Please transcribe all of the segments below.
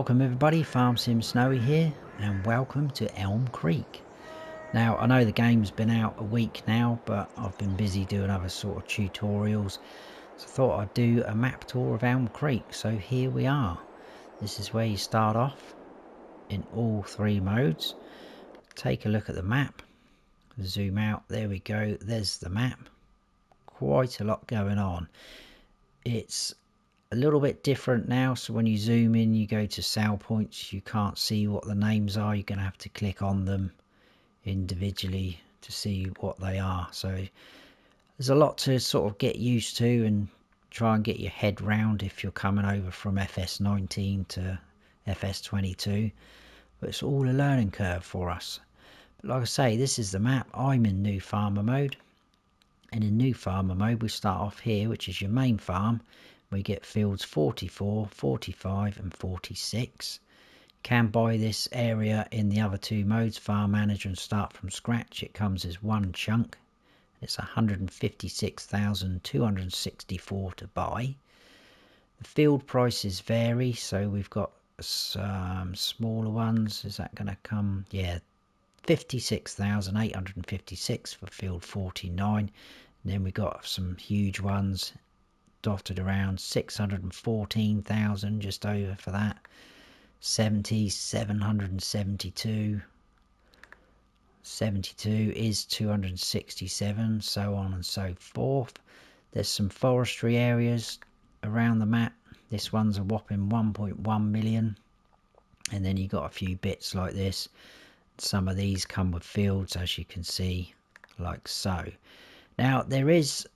Welcome everybody, Farm Sim Snowy here, and welcome to Elm Creek. Now, I know the game's been out a week now, but I've been busy doing other sort of tutorials, so I thought I'd do a map tour of Elm Creek. So here we are. This is where you start off in all three modes. Take a look at the map, zoom out, there we go, there's the map. Quite a lot going on. It's a little bit different now, so when you zoom in, you go to sell points, you can't see what the names are. You're going to have to click on them individually to see what they are. So there's a lot to sort of get used to and try and get your head round if you're coming over from FS19 to FS22, but it's all a learning curve for us. But like I say, this is the map. I'm in new farmer mode, and in new farmer mode we start off here, which is your main farm. We get fields 44, 45 and 46. You can buy this area in the other two modes, Farm Manager and Start from Scratch. It comes as one chunk. It's 156,264 to buy. The field prices vary, so we've got some smaller ones. Is that going to come? Yeah, 56,856 for field 49. And then we got some huge ones dotted around, 614,000 just over for that, 772, 72 is 267, so on and so forth. There's some forestry areas around the map. This one's a whopping 1.1 million, and then you got a few bits like this. Some of these come with fields, as you can see, like so. Now there is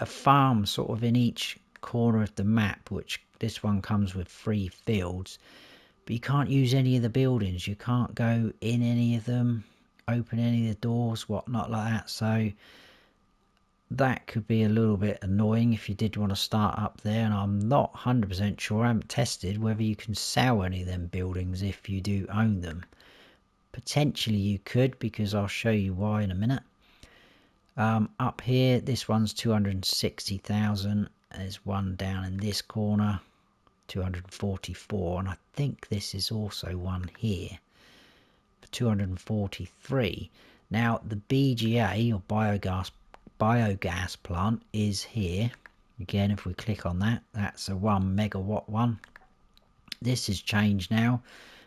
a farm sort of in each corner of the map, which this one comes with 3 fields, but you can't use any of the buildings. You can't go in any of them, open any of the doors, whatnot like that. So that could be a little bit annoying if you did want to start up there, and I'm not 100% sure, I haven't tested whether you can sell any of them buildings if you do own them. Potentially you could, because I'll show you why in a minute. Up here, this one's 260,000. There's one down in this corner, 244, and I think this is also one here for 243. Now the BGA or biogas plant is here. Again, if we click on that, that's a 1 megawatt one. This has changed now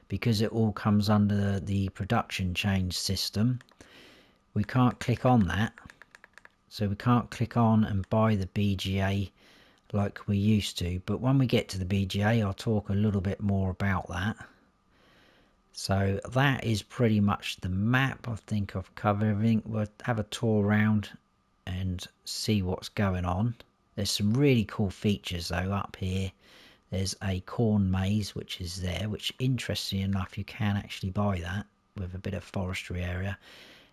because it all comes under the production change system. We can't click on that. So we can't click on and buy the BGA like we used to. But when we get to the BGA, I'll talk a little bit more about that. So that is pretty much the map. I think I've covered everything. We'll have a tour around and see what's going on. There's some really cool features though up here. There's a corn maze which is there, which interestingly enough you can actually buy that with a bit of forestry area.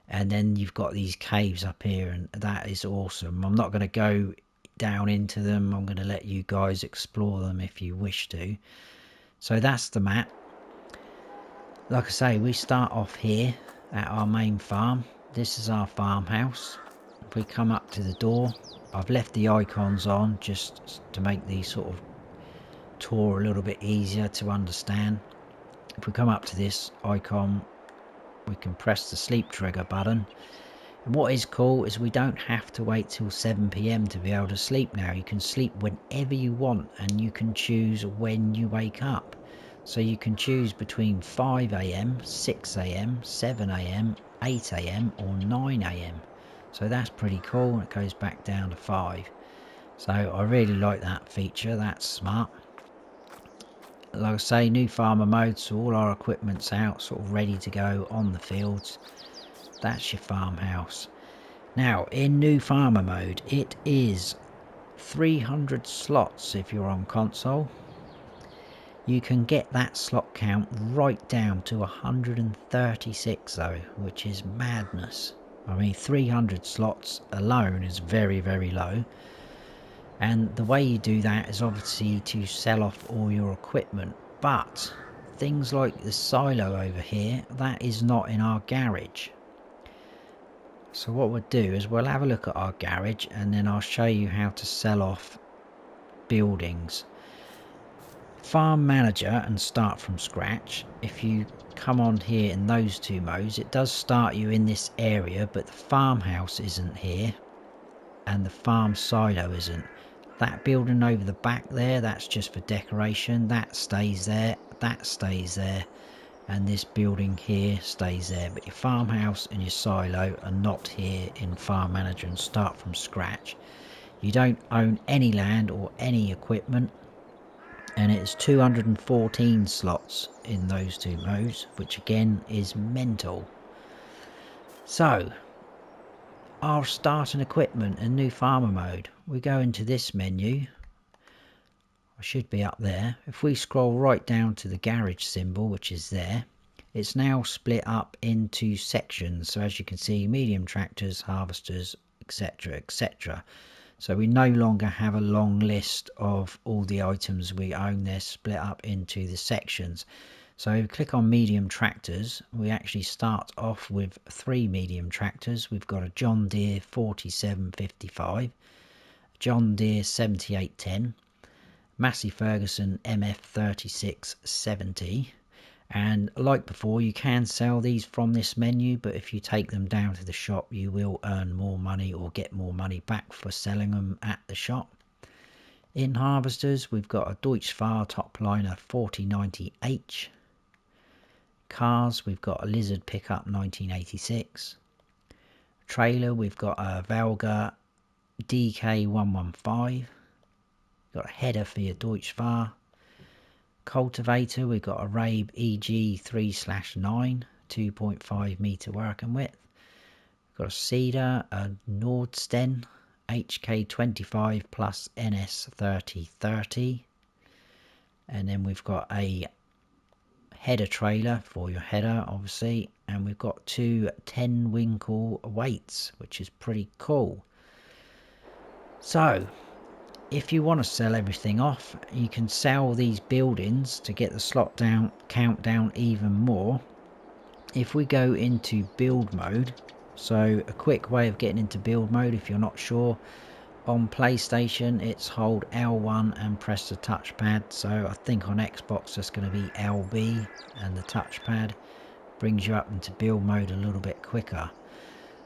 And then you've got these caves up here, and that is awesome. I'm not going to go down into them. I'm going to let you guys explore them if you wish to. So that's the map. Like I say, we start off here at our main farm. This is our farmhouse. If we come up to the door, I've left the icons on just to make the sort of tour a little bit easier to understand. If we come up to this icon, we can press the sleep trigger button, and what is cool is we don't have to wait till 7 PM to be able to sleep now. You can sleep whenever you want, and you can choose when you wake up. So you can choose between 5 AM, 6 AM, 7 AM, 8 AM or 9 AM. So that's pretty cool. It goes back down to 5. So I really like that feature. That's smart. Like I say, new farmer mode, so all our equipment's out, sort of ready to go on the fields. That's your farmhouse. Now, in new farmer mode, it is 300 slots if you're on console. You can get that slot count right down to 136 though, which is madness. I mean, 300 slots alone is very, very low. And the way you do that is obviously to sell off all your equipment, but things like the silo over here, that is not in our garage. So what we'll do is we'll have a look at our garage, and then I'll show you how to sell off buildings. farm manager and start from scratch, if you come on here in those two modes, it does start you in this area, but the farmhouse isn't here and the farm silo isn't. That building over the back there, that's just for decoration. That stays there, that stays there, and this building here stays there, but your farmhouse and your silo are not here in farm manager and start from scratch. You don't own any land or any equipment, and it's 214 slots in those two modes, which again is mental. So our start an equipment and new farmer mode, we go into this menu. I should be up there. If we scroll right down to the garage symbol, which is there, it's now split up into sections. So as you can see, medium tractors, harvesters, etc, etc. So we no longer have a long list of all the items we own. They're split up into the sections. So click on medium tractors. We actually start off with 3 medium tractors. We've got a John Deere 4755, John Deere 7810, Massey Ferguson MF 3670, and like before, you can sell these from this menu, but if you take them down to the shop, you will earn more money or get more money back for selling them at the shop. In harvesters, we've got a Deutz-Fahr Topliner 4090H. Cars, we've got a Lizard Pickup 1986. Trailer, we've got a Valga DK115. Got a header for your Deutz-Fahr. Cultivator, we've got a Rabe EG3/9, 2.5 meter working width. We've got a seeder, a Nordsten HK25 plus NS3030, and then we've got a header trailer for your header, obviously, and we've got 2 10 Winkle weights, which is pretty cool. So if you want to sell everything off, you can sell these buildings to get the slot count down even more. If we go into build mode, so a quick way of getting into build mode if you're not sure, on PlayStation it's hold L1 and press the touchpad. So I think on Xbox that's going to be LB, and the touchpad brings you up into build mode a little bit quicker.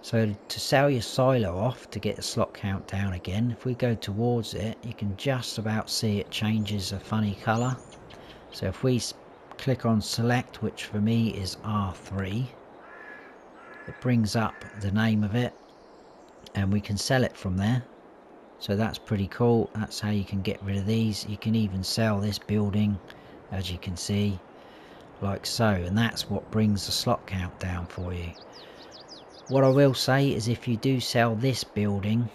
So to sell your silo off to get the slot count down again, if we go towards it, you can just about see it changes a funny colour. So if we click on select, which for me is R3, it brings up the name of it and we can sell it from there. So that's pretty cool. That's how you can get rid of these. You can even sell this building, as you can see, like so, and that's what brings the slot count down for you. What I will say is if you do sell this building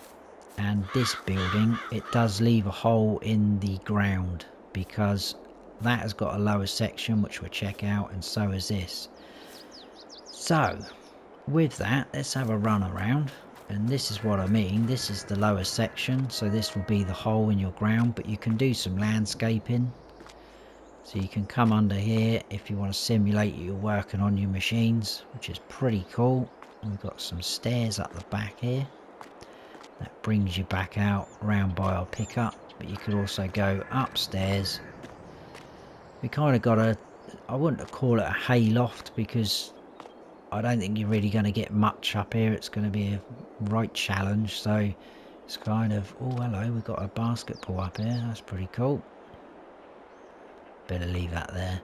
and this building, it does leave a hole in the ground, because that has got a lower section which we'll check out, and so is this. So with that, let's have a run around, and this is what I mean. This is the lower section, so this will be the hole in your ground, but you can do some landscaping. So you can come under here if you want to simulate you're working on your machines, which is pretty cool. We've got some stairs up the back here that brings you back out round by our pickup, but you could also go upstairs. We kind of got a, I wouldn't call it a hay loft, because I don't think you're really going to get much up here. It's going to be a right challenge. So it's kind of, oh hello, we've got a basketball up here, that's pretty cool. Better leave that there.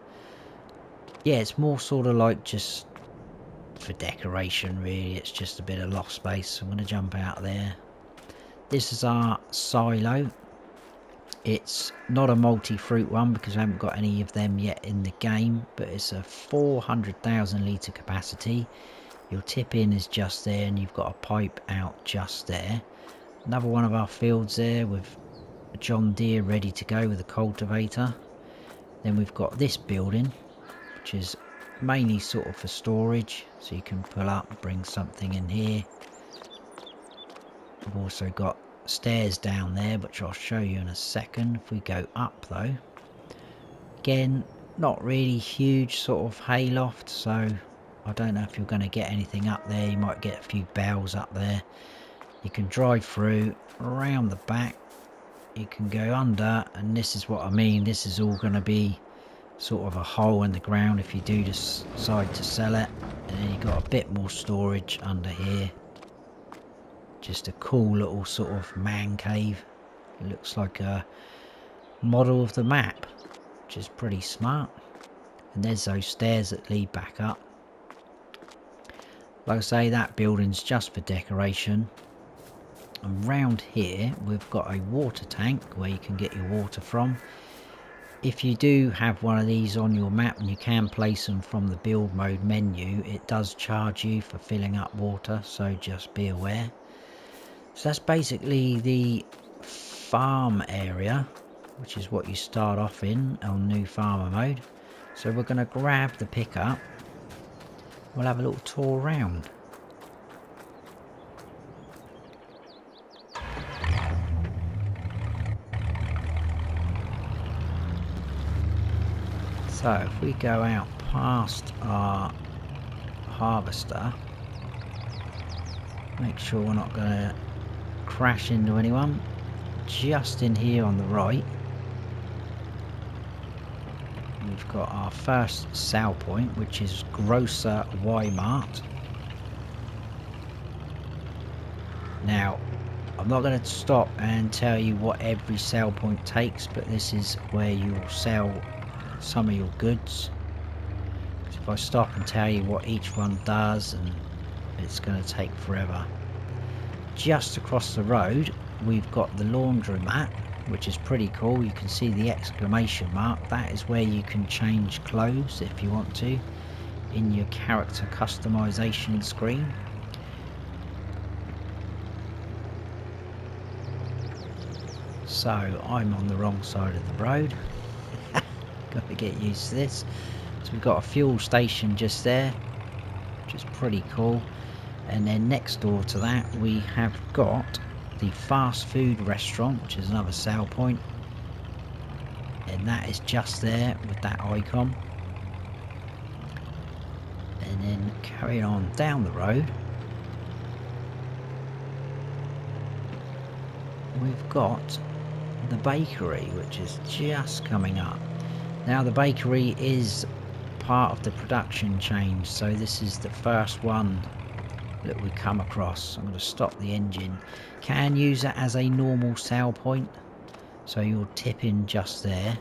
Yeah, it's more sort of like just for decoration really. It's just a bit of loft space. I'm going to jump out there. This is our silo. It's not a multi-fruit one because I haven't got any of them yet in the game, but it's a 400,000 litre capacity. Your tip in is just there, and you've got a pipe out just there. Another one of our fields there with a John Deere ready to go with a cultivator. Then we've got this building, which is mainly sort of for storage, so you can pull up, bring something in here. We've also got stairs down there, which I'll show you in a second. If we go up though, again, not really huge sort of hay loft, so I don't know if you're going to get anything up there. You might get a few bales up there. You can drive through around the back, you can go under, and this is what I mean. This is all going to be sort of a hole in the ground if you do decide to sell it. And then you've got a bit more storage under here. Just a cool little sort of man cave. It looks like a model of the map, which is pretty smart. And there's those stairs that lead back up. Like I say, that building's just for decoration. And round here we've got a water tank where you can get your water from. If you do have one of these on your map, and you can place them from the build mode menu, it does charge you for filling up water, so just be aware. So that's basically the farm area, which is what you start off in on new farmer mode. So we're going to grab the pickup. We'll have a little tour around. So if we go out past our harvester, make sure we're not going to crash into anyone. Just in here on the right, we've got our first sale point, which is Grocer Y-Mart. Now, I'm not going to stop and tell you what every sale point takes, but this is where you will sell some of your goods. If I stop and tell you what each one does, and it's going to take forever. Just across the road we've got the laundromat, which is pretty cool. You can see the exclamation mark. That is where you can change clothes if you want to in your character customization screen. So I'm on the wrong side of the road. Got to get used to this. So we've got a fuel station just there, which is pretty cool. And then next door to that we have got the fast food restaurant, which is another sale point. And that is just there with that icon. And then carrying on down the road, we've got the bakery, which is just coming up. Now the bakery is part of the production chain, so this is the first one that we come across. I'm going to stop the engine. Can use it as a normal sale point, so you'll tip in just there.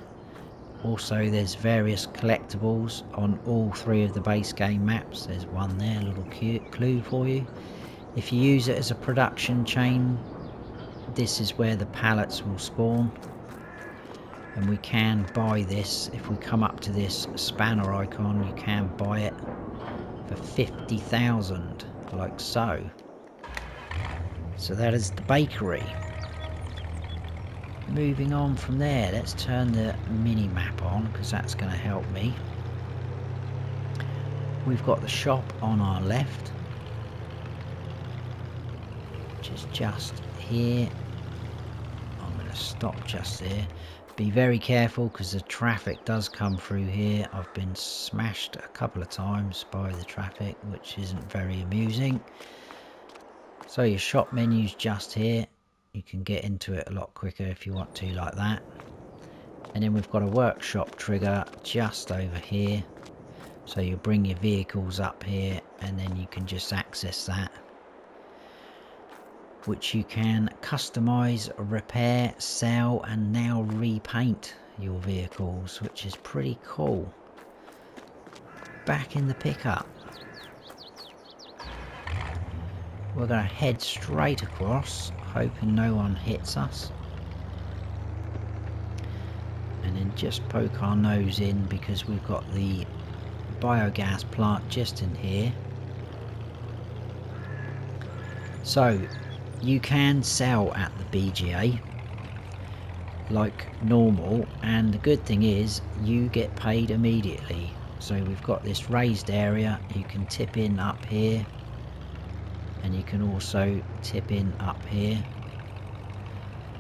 Also there's various collectibles on all three of the base game maps. There's one there, a little clue for you. If you use it as a production chain, this is where the pallets will spawn. And we can buy this. If we come up to this spanner icon, you can buy it for 50,000, like so. So that is the bakery. Moving on from there, let's turn the mini map on, because that's going to help me. We've got the shop on our left, which is just here. I'm going to stop just there. Be very careful because the traffic does come through here. I've been smashed a couple of times by the traffic, which isn't very amusing. So your shop menu's just here. You can get into it a lot quicker if you want to, like that. And then we've got a workshop trigger just over here. So you bring your vehicles up here and then you can just access that, which you can customize, repair, sell, and now repaint your vehicles, which is pretty cool. Back in the pickup, we're going to head straight across, hoping no one hits us, and then just poke our nose in because we've got the biogas plant just in here. So you can sell at the BGA like normal, and the good thing is you get paid immediately. So we've got this raised area, you can tip in up here, and you can also tip in up here.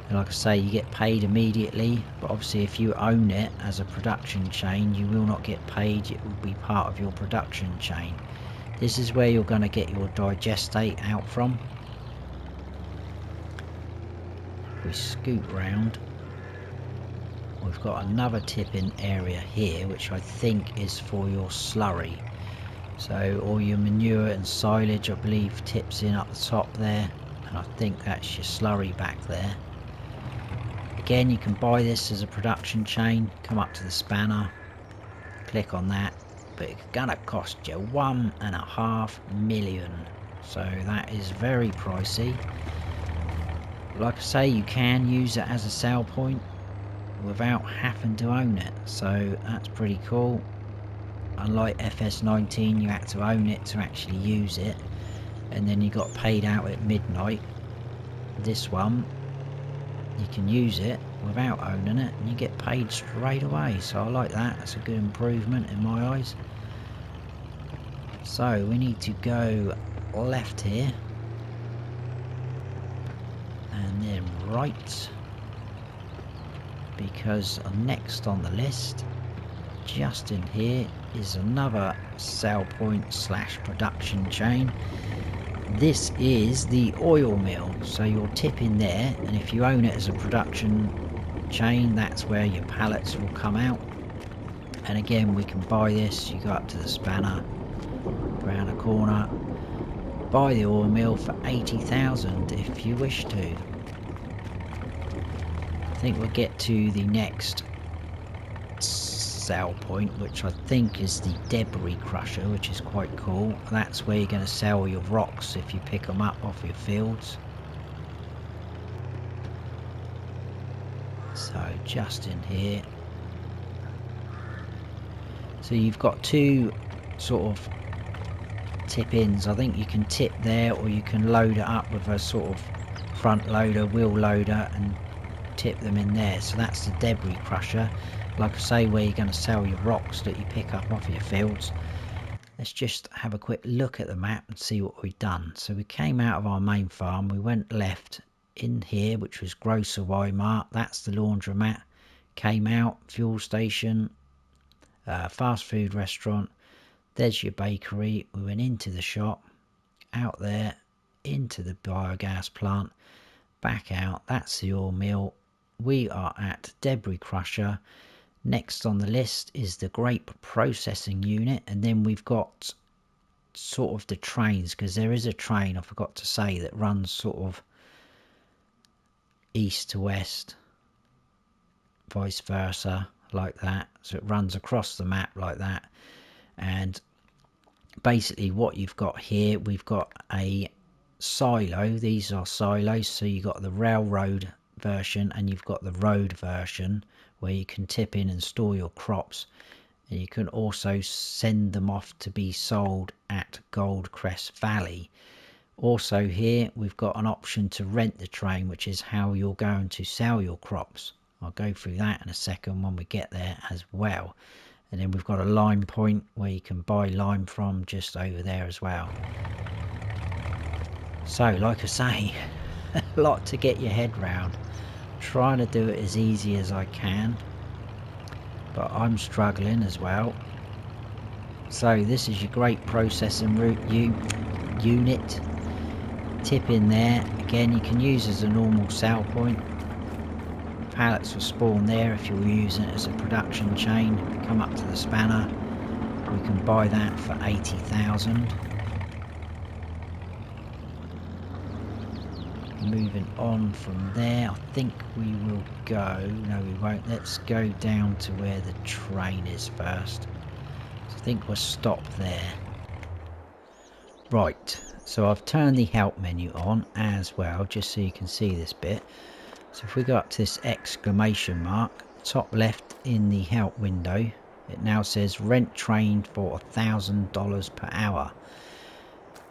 And like I say, you get paid immediately, but obviously if you own it as a production chain, you will not get paid. It will be part of your production chain. This is where you're going to get your digestate out from, we scoot round, we've got another tip-in area here, which I think is for your slurry. So all your manure and silage, I believe, tips in up the top there, and I think that's your slurry back there. Again, you can buy this as a production chain. Come up to the spanner, click on that, but it's gonna cost you 1.5 million, so that is very pricey. Like I say, you can use it as a sell point without having to own it, so that's pretty cool. Unlike FS19, you had to own it to actually use it, and then you got paid out at midnight. This one, you can use it without owning it and you get paid straight away, so I like that. That's a good improvement in my eyes. So we need to go left here and then right, because next on the list, just in here, is another sell point slash production chain. This is the oil mill, so you'll tip in there, and if you own it as a production chain, that's where your pallets will come out. And again, we can buy this. You go up to the spanner, round a corner, buy the oil mill for 80,000 if you wish to. I think we'll get to the next sell point, which I think is the debris crusher, which is quite cool. That's where you're going to sell your rocks if you pick them up off your fields. So just in here, so you've got two sort of tip ins. I think you can tip there, or you can load it up with a sort of front loader, wheel loader, and tip them in there. So that's the debris crusher, like I say, where you're going to sell your rocks that you pick up off your fields. Let's just have a quick look at the map and see what we've done. So we came out of our main farm, we went left in here, which was Grocer Weimar. That's the laundromat. Came out, fuel station, fast food restaurant. There's your bakery. We went into the shop, out there, into the biogas plant, back out. That's the oil mill. We are at debris crusher. Next on the list is the grape processing unit, and then we've got sort of the trains, because there is a train, I forgot to say, that runs sort of east to west, vice versa, like that. So it runs across the map like that. And basically what you've got here, we've got a silo. These are silos, so you've got the railroad version and you've got the road version, where you can tip in and store your crops, and you can also send them off to be sold at Goldcrest Valley. Also here we've got an option to rent the train, which is how you're going to sell your crops. I'll go through that in a second when we get there as well. And then we've got a lime point where you can buy lime from, just over there as well. So like I say, a lot to get your head round. Trying to do it as easy as I can, but I'm struggling as well. So this is your grape processing unit. Tip in there. Again, you can use as a normal sell point. Pallets will spawn there if you're using it as a production chain. Come up to the spanner. We can buy that for 80,000. Moving on from there, I think we will go, no we won't, let's go down to where the train is first. So I think we'll stop there. Right, so I've turned the help menu on as well, just so you can see this bit. So if we go up to this exclamation mark, top left in the help window, it now says rent train for $1,000 per hour.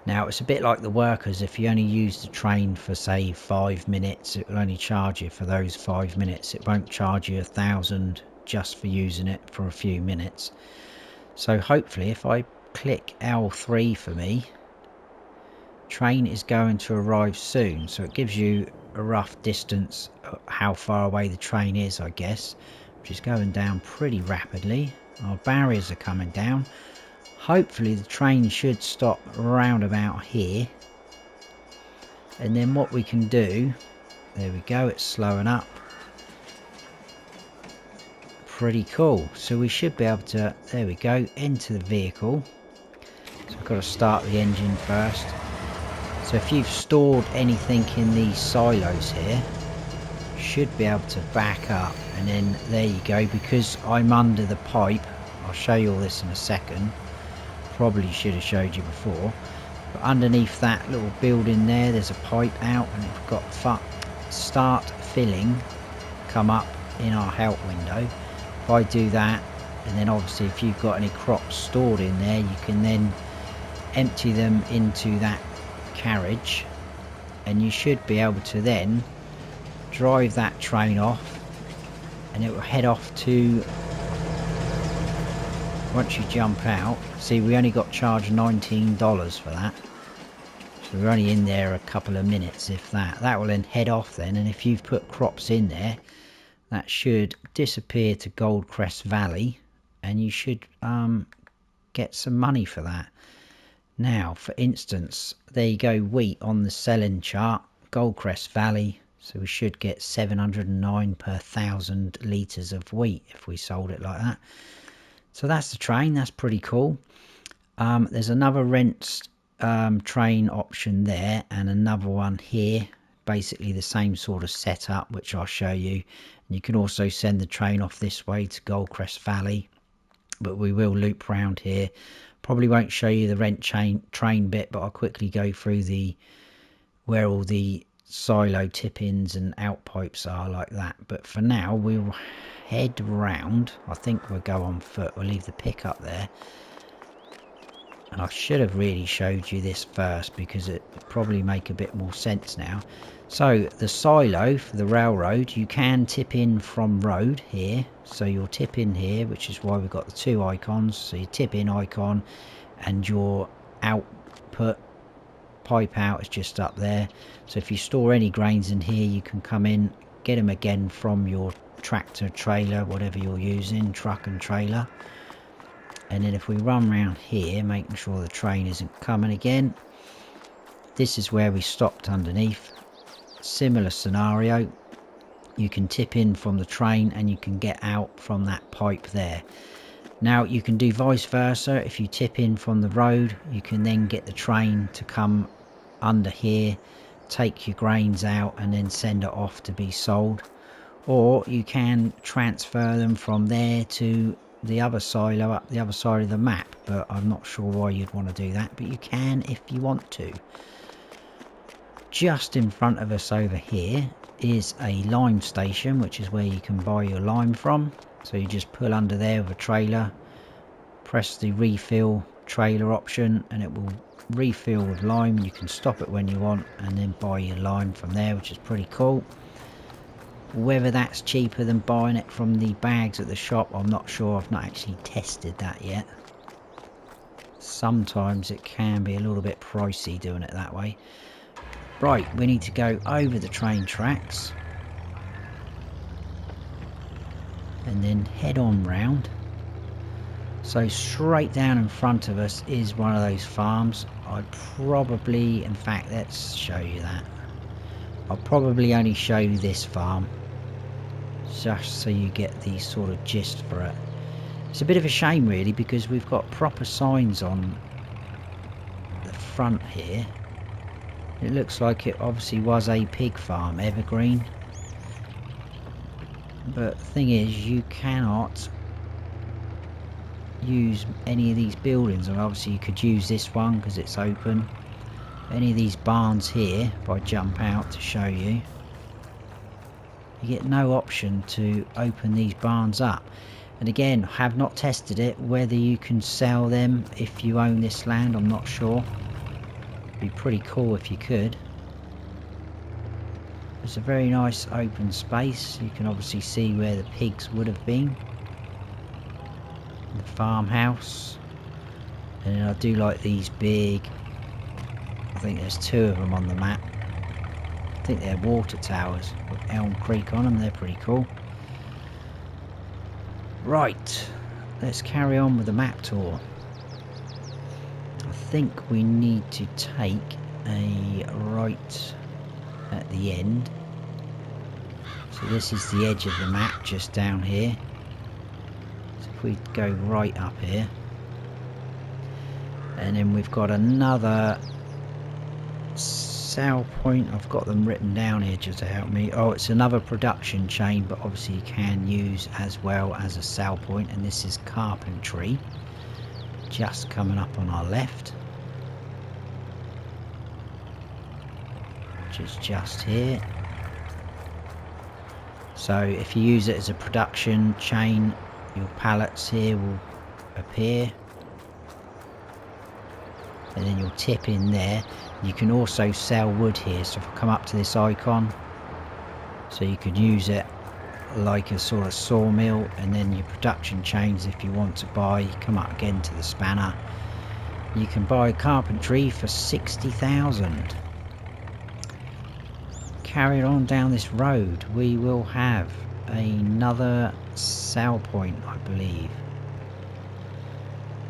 Now it's a bit like the workers. If you only use the train for say 5 minutes, it will only charge you for those 5 minutes. It won't charge you 1,000 just for using it for a few minutes. So hopefully if I click L3 for me, train is going to arrive soon. So it gives you a rough distance, how far away the train is, I guess, which is going down pretty rapidly. Our barriers are coming down. Hopefully the train should stop around about here, and then what we can do, There we go, it's slowing up. Pretty cool. So we should be able to, there we go, enter the vehicle. So we've got to start the engine first. So if you've stored anything in these silos here, you should be able to back up. And then there you go, because I'm under the pipe. I'll show you all this in a second. Probably should have showed you before. But underneath that little building there's a pipe out, and it's got start filling come up in our help window. If I do that, and then obviously if you've got any crops stored in there, you can then empty them into that carriage, and you should be able to then drive that train off, and it will head off to, once you jump out, see we only got charged $19 for that, so we're only in there a couple of minutes if that. That will then head off then, and if you've put crops in there, that should disappear to Goldcrest Valley, and you should get some money for that. Now, for instance, there you go, wheat on the selling chart, Goldcrest Valley, so we should get 709 per 1,000 litres of wheat if we sold it like that. So that's the train, that's pretty cool. There's another rent train option there, and another one here, basically the same sort of setup, which I'll show you. And you can also send the train off this way to Goldcrest Valley, but we will loop round here. Probably won't show you the rent train bit, but I'll quickly go through where all the silo tip-ins and out pipes are like that. But for now, we'll head round. I think we'll go on foot. We'll leave the pickup there. And I should have really showed you this first, because it would probably make a bit more sense now. So the silo for the railroad, you can tip in from road here. So you'll tip in here, which is why we've got the two icons. So you tip in icon, and your output pipe out is just up there. So if you store any grains in here, you can come in, get them again from your tractor, trailer, whatever you're using, truck and trailer. And then if we run around here, making sure the train isn't coming again, this is where we stopped underneath. Similar scenario, you can tip in from the train and you can get out from that pipe there. Now you can do vice versa. If you tip in from the road, you can then get the train to come under here, take your grains out, and then send it off to be sold. Or you can transfer them from there to the other silo up the other side of the map, but I'm not sure why you'd want to do that, but you can if you want to. Just in front of us over here is a lime station, which is where you can buy your lime from. So you just pull under there with a trailer, press the refill trailer option, and it will refill with lime. You can stop it when you want and then buy your lime from there, which is pretty cool. Whether that's cheaper than buying it from the bags at the shop, I'm not sure. I've not actually tested that yet. Sometimes it can be a little bit pricey doing it that way. Right, we need to go over the train tracks and then head on round. So straight down in front of us is one of those farms. I'd probably, in fact, let's show you that. I'll probably only show you this farm, just so you get the sort of gist for it. It's a bit of a shame really, because we've got proper signs on the front here. It looks like it obviously was a pig farm, Evergreen. But the thing is, you cannot use any of these buildings. And obviously you could use this one because it's open. Any of these barns here, if I jump out to show you, you get no option to open these barns up. And again, I have not tested it, whether you can sell them if you own this land, I'm not sure. It'd be pretty cool if you could. It's a very nice open space. You can obviously see where the pigs would have been. The farmhouse. And I do like these big, I think there's two of them on the map. I think they're water towers with Elm Creek on them. They're pretty cool. Right, let's carry on with the map tour. I think we need to take a right at the end. So this is the edge of the map just down here. So if we go right up here, and then we've got another sell point. I've got them written down here just to help me. Oh, it's another production chain, but obviously you can use as well as a sell point, and this is carpentry just coming up on our left, which is just here. So if you use it as a production chain, your pallets here will appear, and then you'll tip in there. You can also sell wood here, so if I come up to this icon, so you could use it like a sort of sawmill, and then your production chains, if you want to buy, you come up again to the spanner, you can buy carpentry for 60,000. Carry on down this road, we will have another sell point, I believe.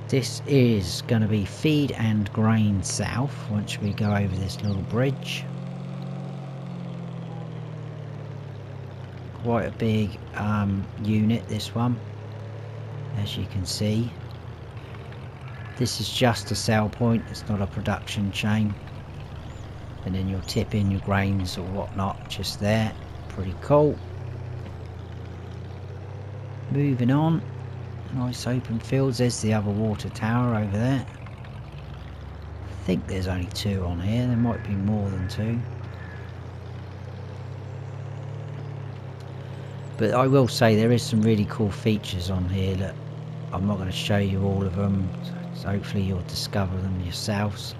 This is going to be Feed and Grain South once we go over this little bridge. Quite a big unit, this one, as you can see. This is just a sell point, it's not a production chain. And then you'll tip in your grains or whatnot just there. Pretty cool. Moving on. Nice open fields. There's the other water tower over there. I think there's only 2 on here. There might be more than 2. But I will say there is some really cool features on here that I'm not going to show you all of them. So hopefully you'll discover them yourselves.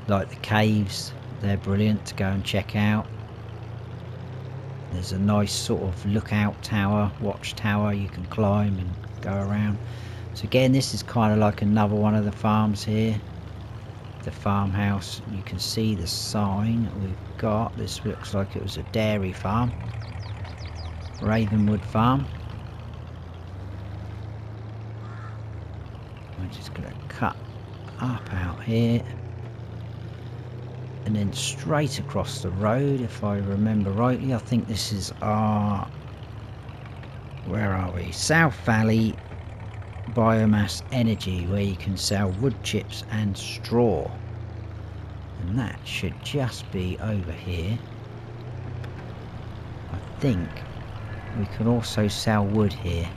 Like the caves. They're brilliant to go and check out. There's a nice sort of lookout tower, watch tower you can climb and go around. So again, this is kind of like another one of the farms here. The farmhouse, you can see the sign we've got. This looks like it was a dairy farm. Ravenwood Farm. I'm just going to cut up out here. And then straight across the road, if I remember rightly, I think this is our, where are we? South Valley Biomass Energy, where you can sell wood chips and straw. And that should just be over here. I think we can also sell wood here.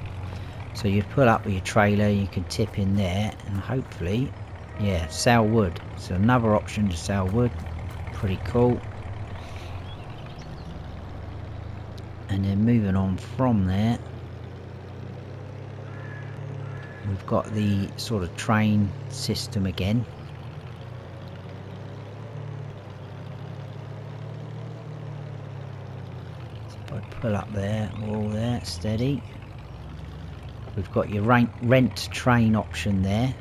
So you pull up with your trailer, you can tip in there, and hopefully, yeah, sell wood. So another option to sell wood. Pretty cool. And then moving on from there, we've got the sort of train system again. So if I pull up there, all there, steady. We've got your rent train option there,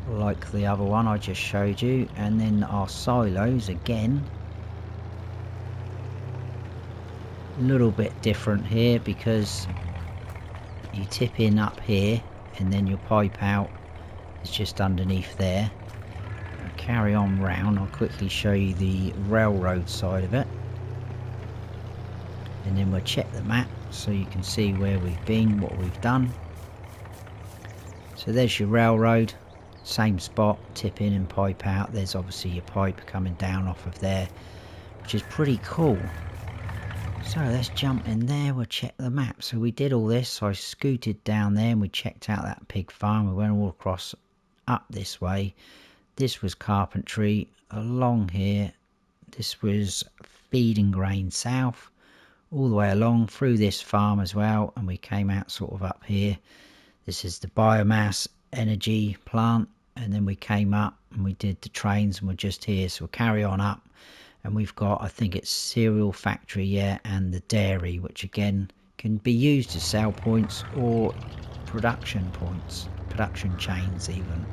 like the other one I just showed you. And then our silos again, a little bit different here because you tip in up here and then your pipe out is just underneath there. I'll carry on round, I'll quickly show you the railroad side of it, and then we'll check the map so you can see where we've been, what we've done. So there's your railroad, same spot, tip in and pipe out. There's obviously your pipe coming down off of there, which is pretty cool. So let's jump in there, we'll check the map. So we did all this, so I scooted down there and we checked out that pig farm. We went all across up this way. This was carpentry. Along here, this was Feed and Grain South. All the way along through this farm as well, and we came out sort of up here. This is the biomass energy plant, and then we came up and we did the trains, and we're just here, so we'll carry on up. And we've got, I think it's cereal factory, yeah, and the dairy, which again can be used as sell points or production points, production chains even.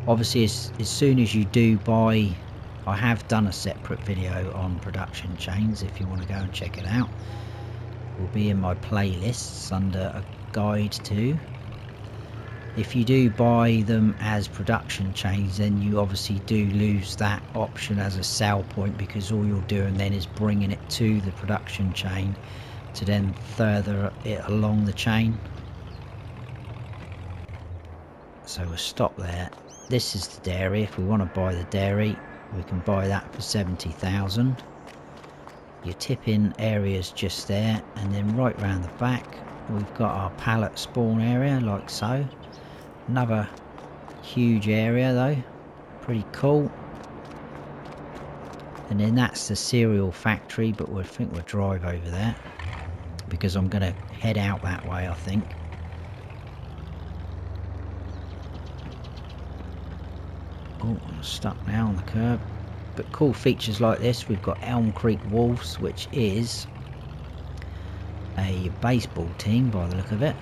Obviously as soon as you do buy, I have done a separate video on production chains if you want to go and check it out. It will be in my playlists under a guide to. If you do buy them as production chains, then you obviously do lose that option as a sell point, because all you're doing then is bringing it to the production chain to then further it along the chain. So we'll stop there. This is the dairy. If we want to buy the dairy, we can buy that for 70,000. Your tip-in area's just there, and then right round the back we've got our pallet spawn area, like so. Another huge area though, pretty cool. And then that's the cereal factory, but I think we'll drive over there because I'm going to head out that way, I think. Oh, I'm stuck now on the curb. But cool features like this, we've got Elm Creek Wolves, which is a baseball team by the look of it.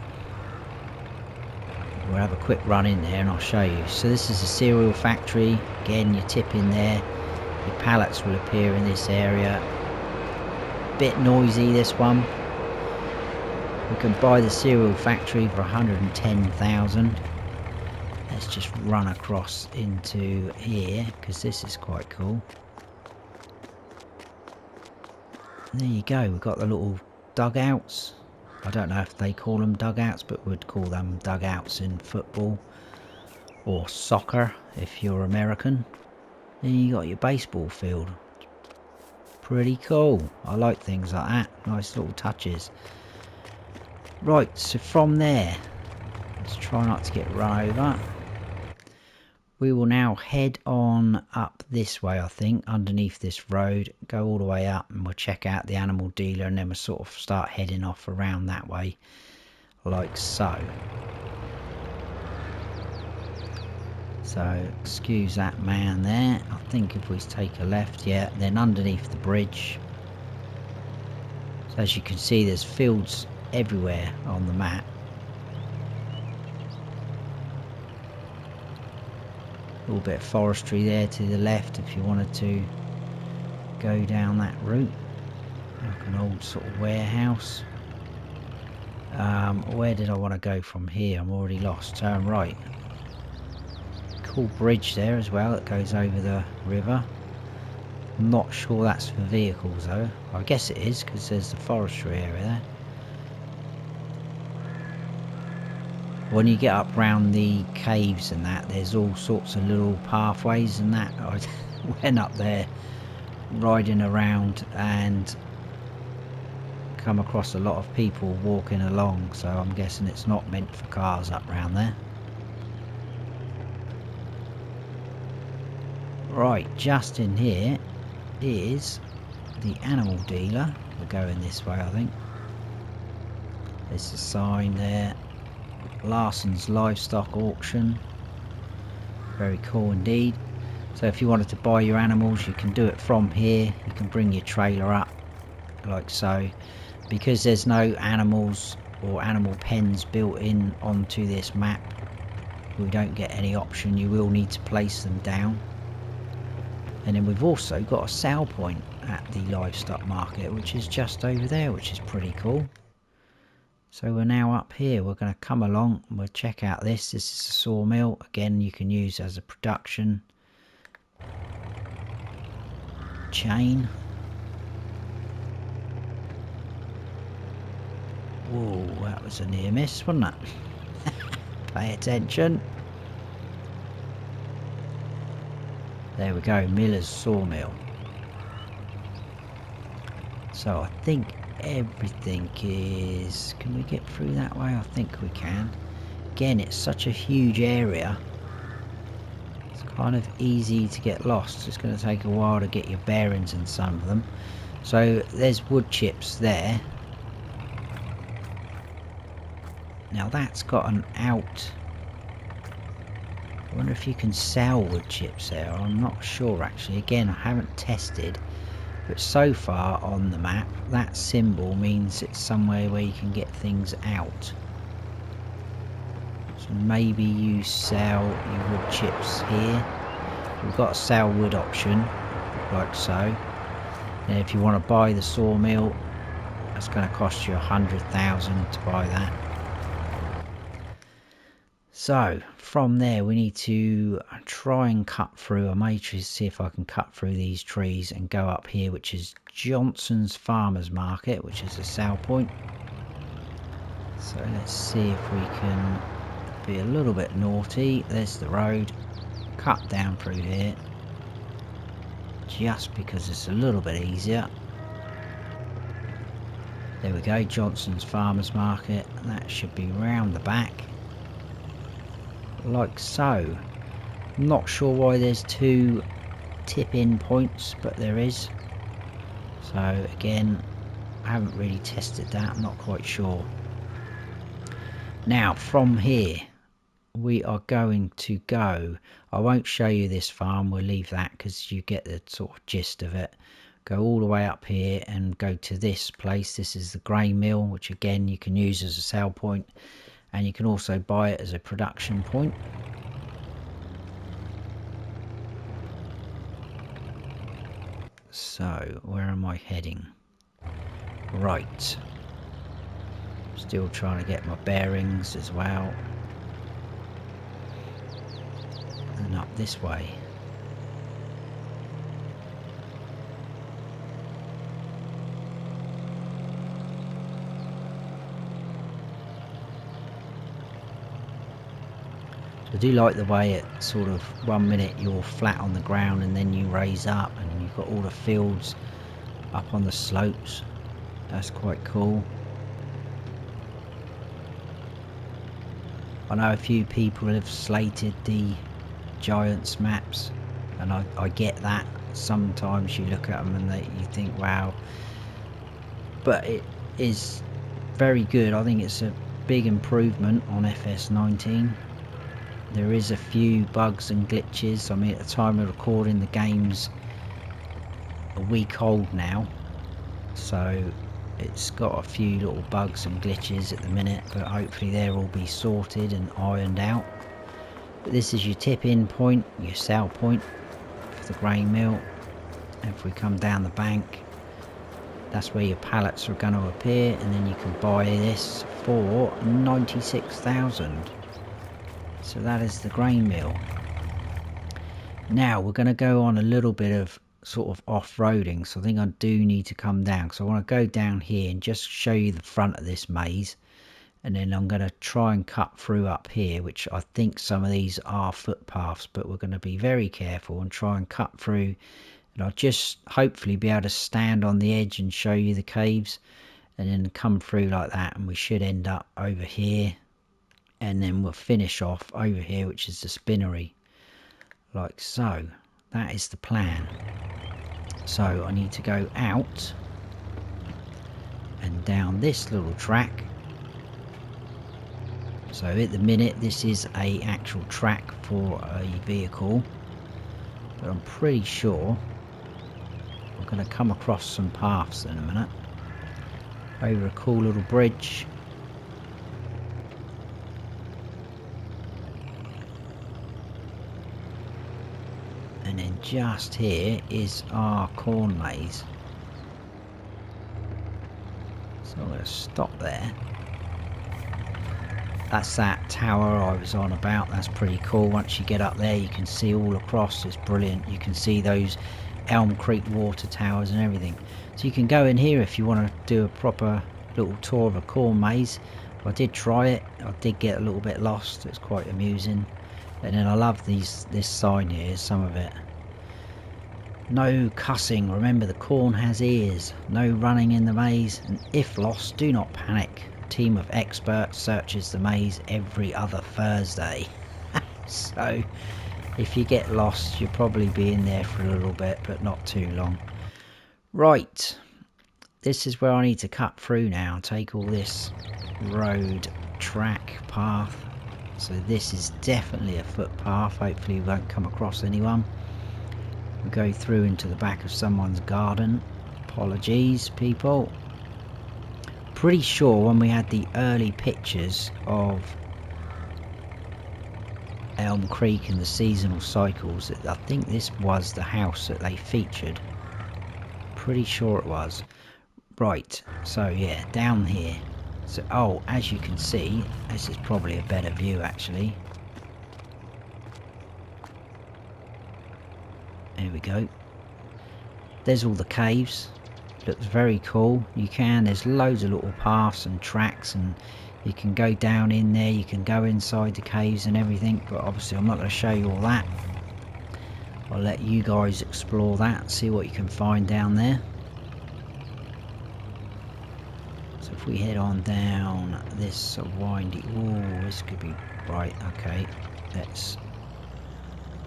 We'll have a quick run in there and I'll show you. So this is a cereal factory. Again, you tip in there, your pallets will appear in this area. Bit noisy, this one. We can buy the cereal factory for 110,000. Let's just run across into here because this is quite cool. And there you go, we've got the little dugouts. I don't know if they call them dugouts, but we'd call them dugouts in football or soccer if you're American. Then you got your baseball field. Pretty cool. I like things like that. Nice little touches. Right, so from there, let's try not to get run over. We will now head on up this way, I think, underneath this road, go all the way up and we'll check out the animal dealer, and then we'll sort of start heading off around that way, like so. So, excuse that man there. I think if we take a left, yeah, then underneath the bridge. So as you can see, there's fields everywhere on the map. A little bit of forestry there to the left if you wanted to go down that route, like an old sort of warehouse. Where did I want to go from here? I'm already lost. Turn right. Cool bridge there as well that goes over the river. I'm not sure that's for vehicles though. I guess it is because there's the forestry area there. When you get up round the caves and that, there's all sorts of little pathways and that. I went up there riding around and come across a lot of people walking along, so I'm guessing it's not meant for cars up round there. Right, just in here is the animal dealer. We're going this way, I think. There's a sign there. Larson's Livestock Auction. Very cool indeed. So if you wanted to buy your animals, you can do it from here. You can bring your trailer up like so. Because there's no animals or animal pens built in onto this map, we don't get any option. You will need to place them down. And then we've also got a sale point at the livestock market, which is just over there, which is pretty cool. So we're now up here. We're going to come along and we'll check out this. This is a sawmill. Again, you can use as a production chain. Whoa, that was a near miss, wasn't it? Pay attention. There we go, Miller's Sawmill. So I think everything is... Can we get through that way? I think we can. Again, it's such a huge area. It's kind of easy to get lost. It's going to take a while to get your bearings in some of them. So there's wood chips there. Now that's got an out. I wonder if you can sell wood chips there. I'm not sure actually. Again, I haven't tested. But so far on the map, that symbol means it's somewhere where you can get things out. So maybe you sell your wood chips here. We've got a sell wood option, like so. And if you want to buy the sawmill, that's going to cost you 100,000 to buy that. So from there we need to try and cut through. I may see if I can cut through these trees and go up here, which is Johnson's Farmers Market, which is a sell point. So let's see if we can be a little bit naughty. There's the road. Cut down through here. Just because it's a little bit easier. There we go, Johnson's Farmers Market. That should be round the back. Like so. Not sure why there's two tip-in points, but there is. So again, I haven't really tested that. I'm not quite sure. Now from here we are going to go. I won't show you this farm. We'll leave that because you get the sort of gist of it. Go all the way up here and go to this place. This is the grain mill, which again you can use as a sell point, and you can also buy it as a production point. So where am I heading? Right, still trying to get my bearings as well, and up this way. I do like the way it sort of 1 minute you're flat on the ground and then you raise up and you've got all the fields up on the slopes. That's quite cool. I know a few people have slated the Giants maps, and I get that. Sometimes you look at them and you think wow, but it is very good. I think it's a big improvement on FS19. There is a few bugs and glitches. I mean, at the time of recording, the game's a week old now, so it's got a few little bugs and glitches at the minute, but hopefully they'll all be sorted and ironed out. But this is your tip-in point, your sell point for the grain mill. And if we come down the bank, that's where your pallets are going to appear, and then you can buy this for 96,000. So that is the grain mill. Now we're going to go on a little bit of sort of off-roading, so I think I do need to come down, because I want to go down here and just show you the front of this maze, and then I'm going to try and cut through up here, which I think some of these are footpaths, but we're going to be very careful and try and cut through, and I'll just hopefully be able to stand on the edge and show you the caves and then come through like that, and we should end up over here, and then we'll finish off over here, which is the spinnery, like so. That is the plan. So I need to go out and down this little track. So at the minute this is a actual track for a vehicle, but I'm pretty sure I'm going to come across some paths in a minute. Over a cool little bridge. And then just here is our corn maze. So I'm going to stop there. That's that tower I was on about. That's pretty cool. Once you get up there you can see all across. It's brilliant. You can see those Elm Creek water towers and everything. So you can go in here if you want to do a proper little tour of a corn maze. I did try it. I did get a little bit lost. It's quite amusing. And then I love this sign here, some of it. No cussing, remember the corn has ears. No running in the maze, and if lost, do not panic. A team of experts searches the maze every other Thursday. So, if you get lost, you'll probably be in there for a little bit, but not too long. Right, this is where I need to cut through now. Take all this road, track, path. So this is definitely a footpath. Hopefully we won't come across anyone. We go through into the back of someone's garden. Apologies, people. Pretty sure when we had the early pictures of Elm Creek and the seasonal cycles, I think this was the house that they featured. Pretty sure it was. Right, so yeah, down here. So, oh, as you can see, this is probably a better view actually. There we go. There's all the caves. Looks very cool. There's loads of little paths and tracks, and you can go down in there, you can go inside the caves and everything, but obviously I'm not going to show you all that. I'll let you guys explore that, see what you can find down there. So if we head on down this windy, oh, this could be right. Okay, let's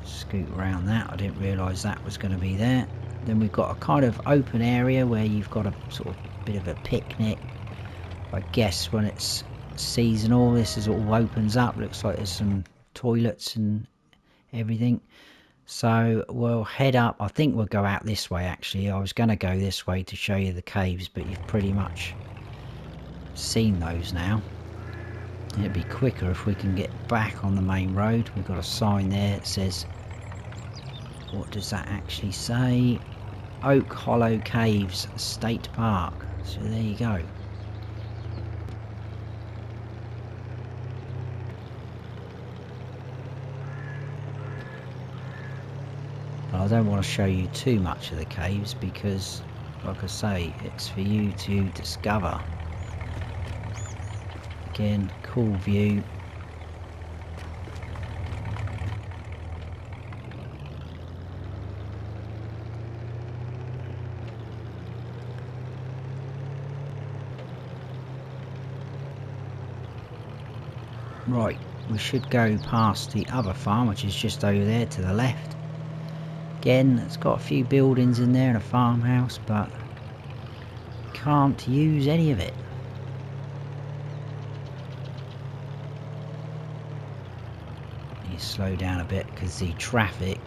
scoot around that. I didn't realise that was going to be there. Then we've got a kind of open area where you've got a sort of bit of a picnic. I guess when it's seasonal, this is all opens up. Looks like there's some toilets and everything. So we'll head up. I think we'll go out this way actually. I was going to go this way to show you the caves, but you've pretty much seen those now. It'd be quicker if we can get back on the main road. We've got a sign there that says, what does that actually say? Oak Hollow Caves State Park. So there you go. I don't want to show you too much of the caves because, like I say, it's for you to discover. Again, cool view. Right, we should go past the other farm, which is just over there to the left. Again, it's got a few buildings in there and a farmhouse, but can't use any of it. You slow down a bit because the traffic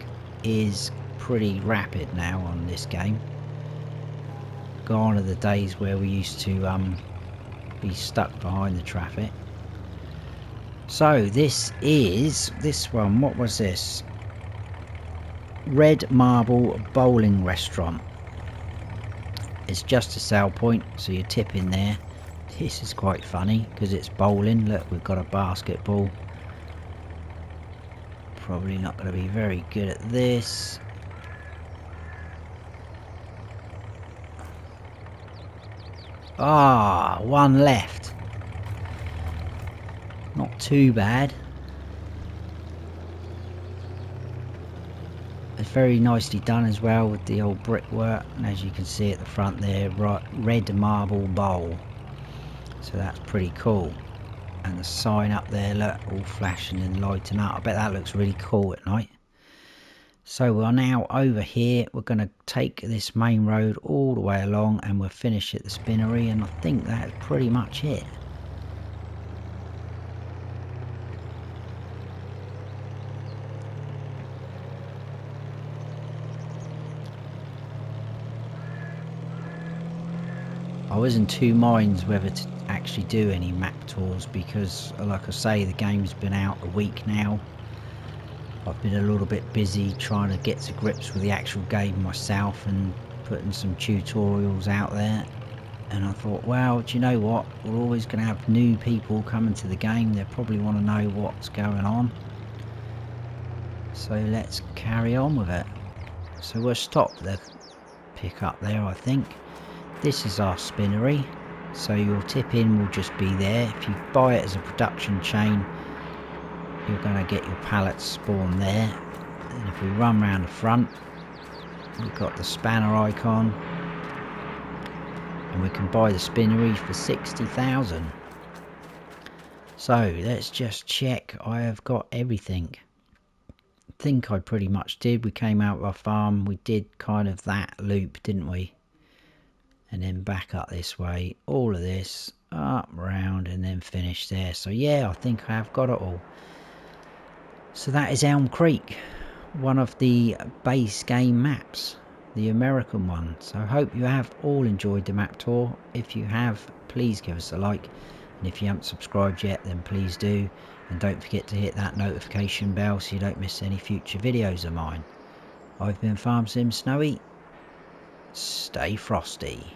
is pretty rapid now on this game. Gone are the days where we used to be stuck behind the traffic. So this one, what was this? Red Marble Bowling Restaurant. It's just a sale point, so you tip in there. This is quite funny because it's bowling. Look, we've got a basketball. Probably not going to be very good at this. Ah, one left. Not too bad. It's very nicely done as well with the old brickwork, and as you can see at the front there, Red Marble Bowl. So that's pretty cool. And the sign up there, look, all flashing and lighting up. I bet that looks really cool at night. So we're now over here. We're going to take this main road all the way along and we'll finish at the spinnery, and I think that's pretty much it. I was in two minds whether to actually do any map tours because, like I say, the game's been out a week now. I've been a little bit busy trying to get to grips with the actual game myself and putting some tutorials out there. And I thought, well, do you know what? We're always going to have new people coming to the game. They probably want to know what's going on. So let's carry on with it. So we'll stop the pickup there, I think. This is our spinnery, so your tip in will just be there. If you buy it as a production chain, you're going to get your pallets spawned there. And if we run around the front, we've got the spanner icon, and we can buy the spinnery for 60,000. So let's just check I have got everything. I think I pretty much did. We came out of our farm, we did kind of that loop, didn't we? And then back up this way, all of this, up, round, and then finish there. So yeah, I think I have got it all. So that is Elm Creek, one of the base game maps, the American one. So I hope you have all enjoyed the map tour. If you have, please give us a like. And if you haven't subscribed yet, then please do. And don't forget to hit that notification bell so you don't miss any future videos of mine. I've been Farm Sim Snowy. Stay frosty.